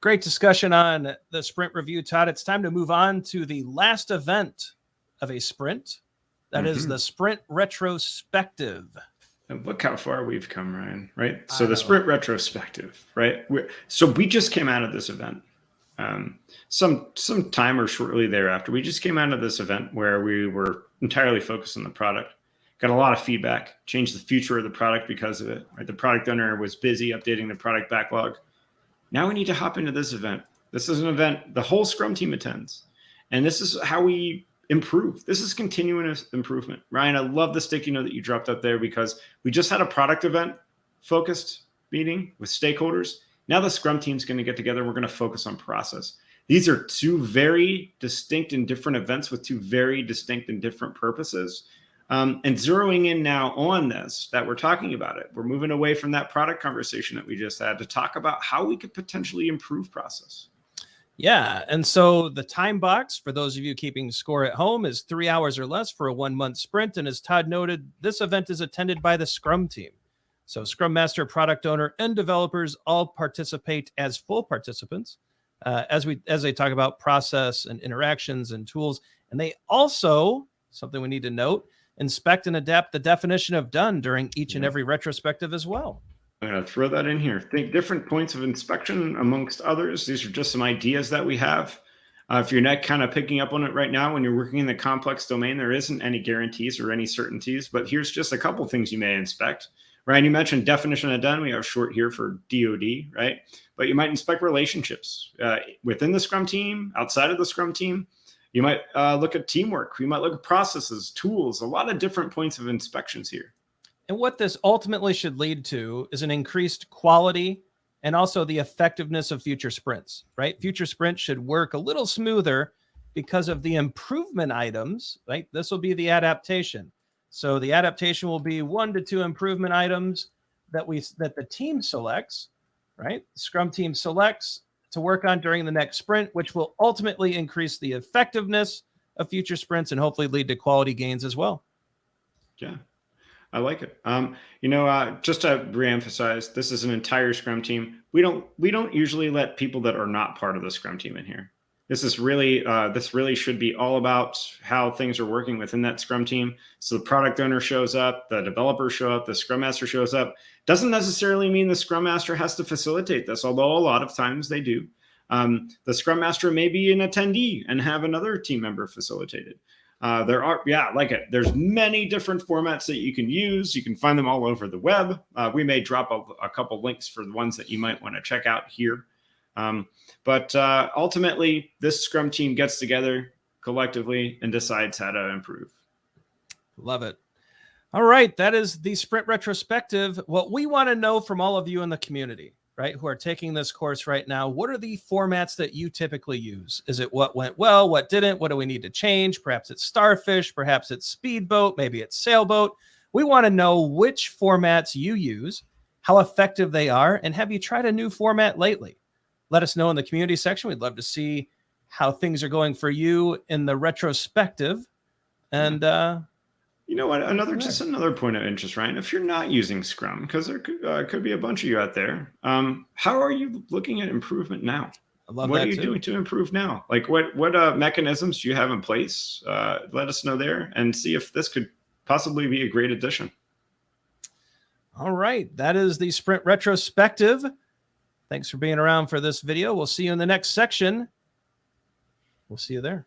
Great discussion on the sprint review, Todd. It's time to move on to the last event of a sprint. That is the sprint retrospective. And look how far we've come, Ryan, right? So the sprint retrospective, right? So we just came out of this event. Some time or shortly thereafter, we just came out of this event where we were entirely focused on the product. Got a lot of feedback, changed the future of the product because of it. Right? The product owner was busy updating the product backlog. Now we need to hop into this event. This is an event the whole Scrum team attends. And this is how we improve. This is continuous improvement. Ryan, I love the sticky note that you dropped up there because we just had a product event focused meeting with stakeholders. Now the Scrum team's going to get together. We're going to focus on process. These are two very distinct and different events with two very distinct and different purposes. And zeroing in now on this, that we're talking about it, we're moving away from that product conversation that we just had to talk about how we could potentially improve process. Yeah. And so the time box, for those of you keeping score at home, is 3 hours or less for a 1-month sprint. And as Todd noted, this event is attended by the Scrum team. So Scrum Master, product owner, and developers all participate as full participants as they talk about process and interactions and tools. And they also, something we need to note, inspect and adapt the definition of done during each and every retrospective as well. I'm going to throw that in here. Think different points of inspection amongst others. These are just some ideas that we have. If you're not kind of picking up on it right now, when you're working in the complex domain, there isn't any guarantees or any certainties, but here's just a couple things you may inspect. Ryan, you mentioned definition of done. We have short here for DOD, right? But you might inspect relationships within the Scrum team, outside of the Scrum team. You might look at teamwork. You might look at processes, tools, a lot of different points of inspections here. And what this ultimately should lead to is an increased quality and also the effectiveness of future sprints, right? Future sprints should work a little smoother because of the improvement items, right? This will be the adaptation. So the adaptation will be 1 to 2 improvement items that the team selects, right? The Scrum team selects to work on during the next sprint, which will ultimately increase the effectiveness of future sprints and hopefully lead to quality gains as well. Yeah, I like it. Just to reemphasize, this is an entire Scrum team. We don't usually let people that are not part of the Scrum team in here. This really should be all about how things are working within that Scrum team. So the product owner shows up, the developers show up, the Scrum Master shows up. Doesn't necessarily mean the Scrum Master has to facilitate this, although a lot of times they do. The Scrum Master may be an attendee and have another team member facilitate it. There's many different formats that you can use. You can find them all over the web. We may drop a couple links for the ones that you might want to check out here. But ultimately, this Scrum team gets together collectively and decides how to improve. Love it. All right. That is the sprint retrospective. What we want to know from all of you in the community, right, who are taking this course right now, what are the formats that you typically use? Is it what went well, what didn't? What do we need to change? Perhaps it's Starfish, perhaps it's Speedboat, maybe it's Sailboat. We want to know which formats you use, how effective they are, and have you tried a new format lately? Let us know in the community section. We'd love to see how things are going for you in the retrospective. And you know what? Just another point of interest, Ryan. If you're not using Scrum, because there could be a bunch of you out there, how are you looking at improvement now? What are you doing to improve now? Like what mechanisms do you have in place? Let us know there and see if this could possibly be a great addition. All right. That is the sprint retrospective. Thanks for being around for this video. We'll see you in the next section. We'll see you there.